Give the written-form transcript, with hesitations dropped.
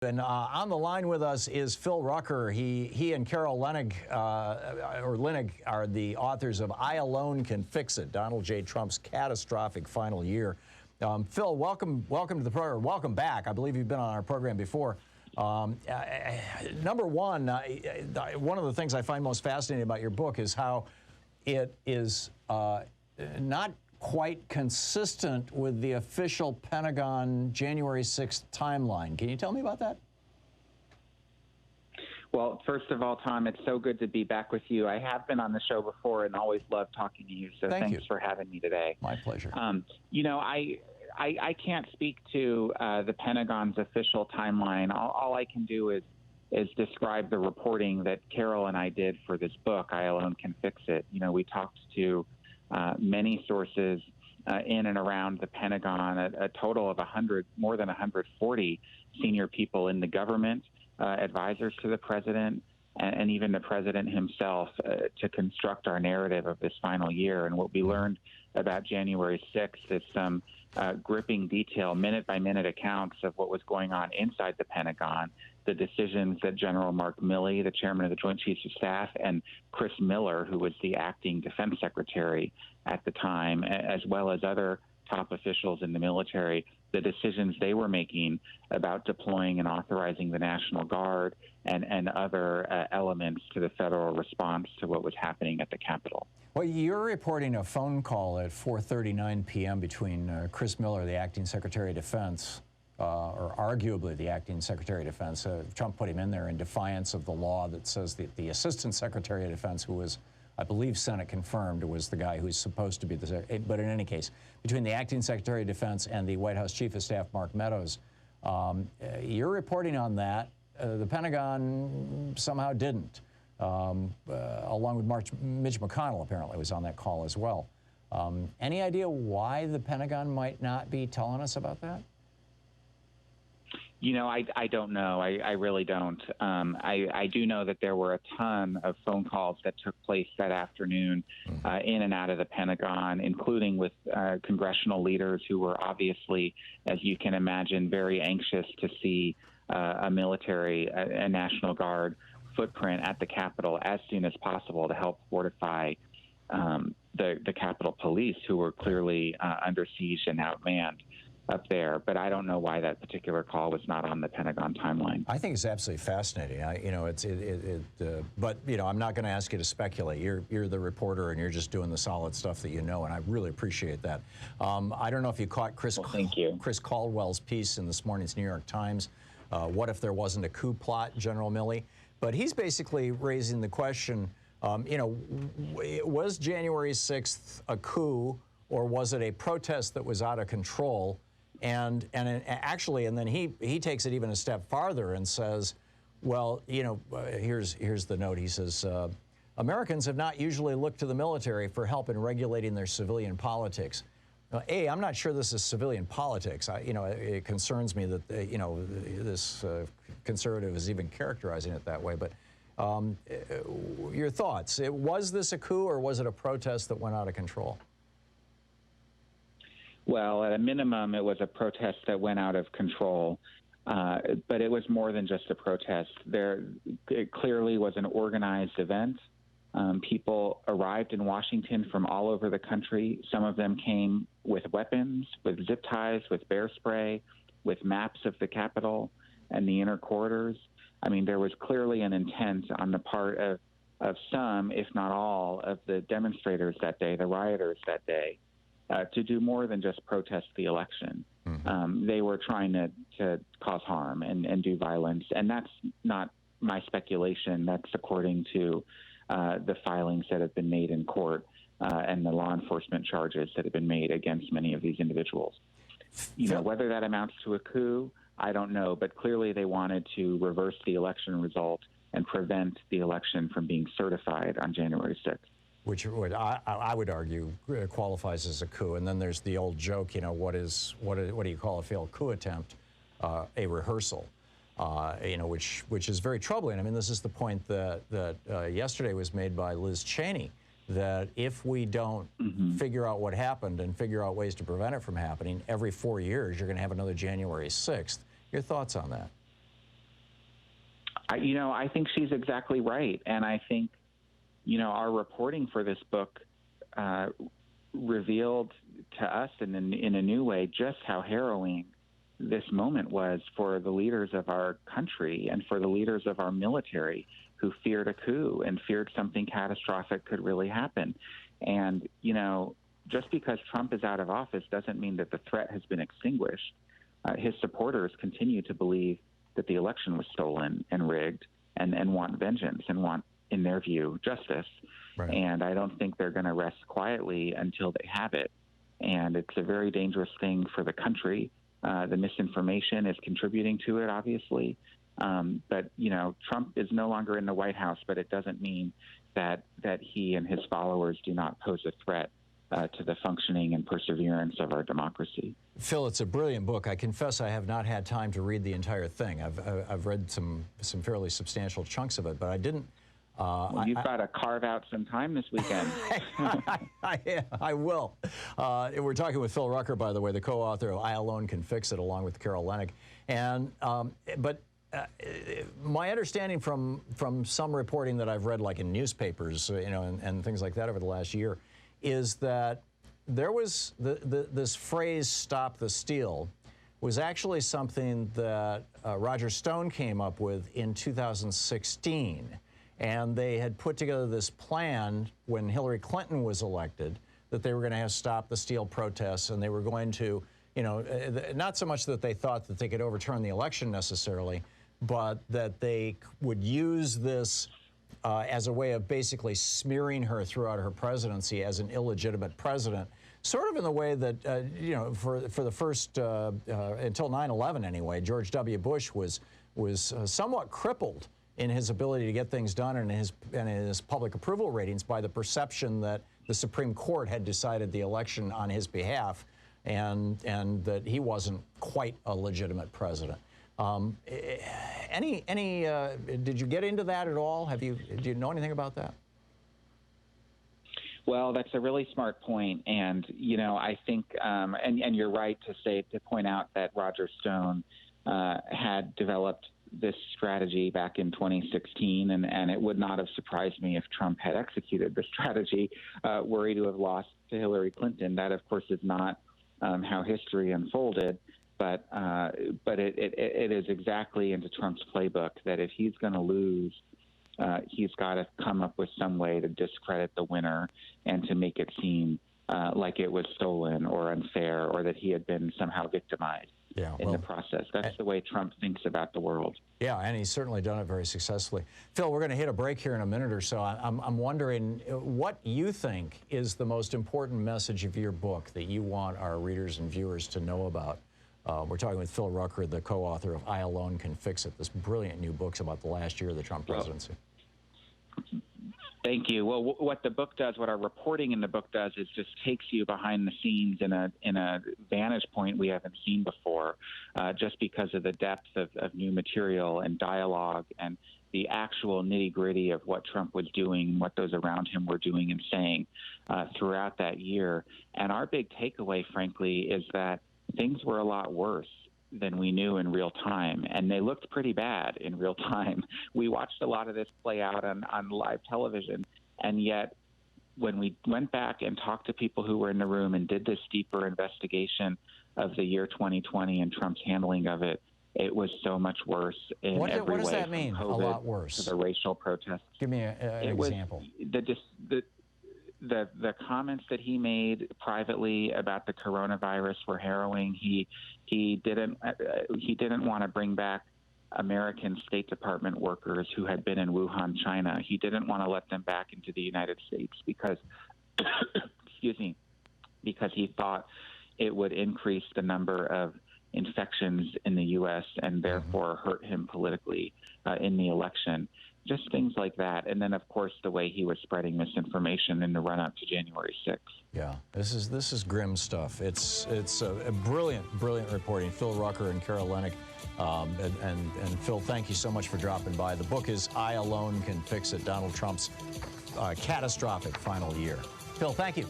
And on the line with us is Phil Rucker. He and Carol Leonnig, Leonnig are the authors of I Alone Can Fix It, Donald J. Trump's Catastrophic Final Year. Phil, welcome to the program. Welcome back. I believe you've been on our program before. Number one, one of the things I find most fascinating about your book is how it is not quite consistent with the official Pentagon January 6th timeline. Can you tell me about that? Well, first of all, Tom, it's so good to be back with you. I have been on the show before and always love talking to you, so thanks for having me today. My pleasure. You know, I can't speak to the Pentagon's official timeline. All I can do is describe the reporting that Carol and I did for this book, I Alone Can Fix It. You know, we talked to many sources in and around the Pentagon, a total of more than 140 senior people in the government, advisors to the president, and even the president himself to construct our narrative of this final year. And what we learned about January 6th is some gripping detail, minute-by-minute accounts of what was going on inside the Pentagon, the decisions that General Mark Milley, the chairman of the Joint Chiefs of Staff, and Chris Miller, who was the acting defense secretary at the time, as well as other top officials in the military, the decisions they were making about deploying and authorizing the National Guard and other elements to the federal response to what was happening at the Capitol. Well, you're reporting a phone call at 4:39 p.m. between Chris Miller, the acting Secretary of Defense, or arguably the acting Secretary of Defense. Trump put him in there in defiance of the law that says that the Assistant Secretary of Defense, who was, I believe, Senate confirmed, was the guy who's supposed to be the, but in any case, between the acting Secretary of Defense and the White House Chief of Staff, Mark Meadows, you're reporting on that. The Pentagon somehow didn't, along with Mitch McConnell apparently was on that call as well. Any idea why the Pentagon might not be telling us about that? You know, I don't know. I really don't. I do know that there were a ton of phone calls that took place that afternoon in and out of the Pentagon, including with congressional leaders who were obviously, as you can imagine, very anxious to see a military, a National Guard footprint at the Capitol as soon as possible to help fortify the Capitol Police, who were clearly under siege and outmanned up there. But I don't know why that particular call was not on the Pentagon timeline. I think it's absolutely fascinating. But you know, I'm not going to ask you to speculate. You're the reporter, and you're just doing the solid stuff that you know, and I really appreciate that. I don't know if you caught Chris Caldwell's piece in this morning's New York Times. What if there wasn't a coup plot, General Milley? But he's basically raising the question, you know, was January 6th a coup, or was it a protest that was out of control? And then he takes it even a step farther and says, well, you know, here's the note. He says, Americans have not usually looked to the military for help in regulating their civilian politics. I'm not sure this is civilian politics. It concerns me that, you know, this conservative is even characterizing it that way. But your thoughts? Was this a coup, or was it a protest that went out of control? Well, at a minimum, it was a protest that went out of control, but it was more than just a protest. It clearly was an organized event. People arrived in Washington from all over the country. Some of them came with weapons, with zip ties, with bear spray, with maps of the Capitol and the inner corridors. I mean, there was clearly an intent on the part of some, if not all, of the demonstrators that day, the rioters that day, to do more than just protest the election. Mm-hmm. They were trying to cause harm and do violence. And that's not my speculation. That's according to the filings that have been made in court and the law enforcement charges that have been made against many of these individuals. You know, whether that amounts to a coup, I don't know. But clearly they wanted to reverse the election result and prevent the election from being certified on January 6th. Which I would argue qualifies as a coup. And then there's the old joke, you know, what do you call a failed coup attempt? A rehearsal, you know, which is very troubling. I mean, this is the point that yesterday was made by Liz Cheney, that if we don't figure out what happened and figure out ways to prevent it from happening, every 4 years you're going to have another January 6th. Your thoughts on that? I think she's exactly right. And I think, our reporting for this book revealed to us in a new way just how harrowing this moment was for the leaders of our country and for the leaders of our military who feared a coup and feared something catastrophic could really happen. And, just because Trump is out of office doesn't mean that the threat has been extinguished. His supporters continue to believe that the election was stolen and rigged and want vengeance and want, in their view, justice. Right. And I don't think they're going to rest quietly until they have it. And it's a very dangerous thing for the country. The misinformation is contributing to it, obviously. But, Trump is no longer in the White House, but it doesn't mean that he and his followers do not pose a threat to the functioning and perseverance of our democracy. Phil, it's a brilliant book. I confess I have not had time to read the entire thing. I've read some fairly substantial chunks of it, but I didn't. Well, you've got to carve out some time this weekend. I will. We're talking with Phil Rucker, by the way, the co-author of I Alone Can Fix It, along with Carol Leonnig. And my understanding from some reporting that I've read, like in newspapers, and things like that over the last year, is that there was this phrase "stop the steal" was actually something that Roger Stone came up with in 2016. And they had put together this plan when Hillary Clinton was elected that they were going to have stop the steal protests, and they were going to, not so much that they thought that they could overturn the election necessarily, but that they would use this as a way of basically smearing her throughout her presidency as an illegitimate president, sort of in the way that, for the first, until 9/11 anyway, George W. Bush was somewhat crippled in his ability to get things done and his public approval ratings by the perception that the Supreme Court had decided the election on his behalf and that he wasn't quite a legitimate president. Did you get into that at all? Do you know anything about that? Well, that's a really smart point. And, I think, and you're right to point out that Roger Stone had developed this strategy back in 2016, and it would not have surprised me if Trump had executed the strategy, worried to have lost to Hillary Clinton. That, of course, is not how history unfolded, but it is exactly into Trump's playbook that if he's going to lose, he's got to come up with some way to discredit the winner and to make it seem like it was stolen or unfair or that he had been somehow victimized. In the process. That's the way Trump thinks about the world. Yeah, and he's certainly done it very successfully. Phil, we're going to hit a break here in a minute or so. I'm wondering what you think is the most important message of your book that you want our readers and viewers to know about. We're talking with Phil Rucker, the co-author of I Alone Can Fix It, this brilliant new book about the last year of the Trump presidency. Thank you. Well, what the book does, what our reporting in the book does, is just takes you behind the scenes in a vantage point we haven't seen before, just because of the depth of new material and dialogue and the actual nitty-gritty of what Trump was doing, what those around him were doing and saying throughout that year. And our big takeaway, frankly, is that things were a lot worse than we knew in real time, and they looked pretty bad in real time. We watched a lot of this play out on live television, and yet when we went back and talked to people who were in the room and did this deeper investigation of the year 2020 and Trump's handling of it, it was so much worse in every way. What does that mean, COVID, a lot worse? to the racial protests. Give me an example. The comments that he made privately about the coronavirus were harrowing. He didn't want to bring back American State Department workers who had been in Wuhan, China. He didn't want to let them back into the United States because, because he thought it would increase the number of infections in the U.S. and therefore hurt him politically in the election. Just things like that. And then, of course, the way he was spreading misinformation in the run-up to January 6th. Yeah, this is grim stuff. It's a brilliant reporting. Phil Rucker and Carol Leonnig. And Phil, thank you so much for dropping by. The book is I Alone Can Fix It, Donald Trump's Catastrophic Final Year. Phil, thank you.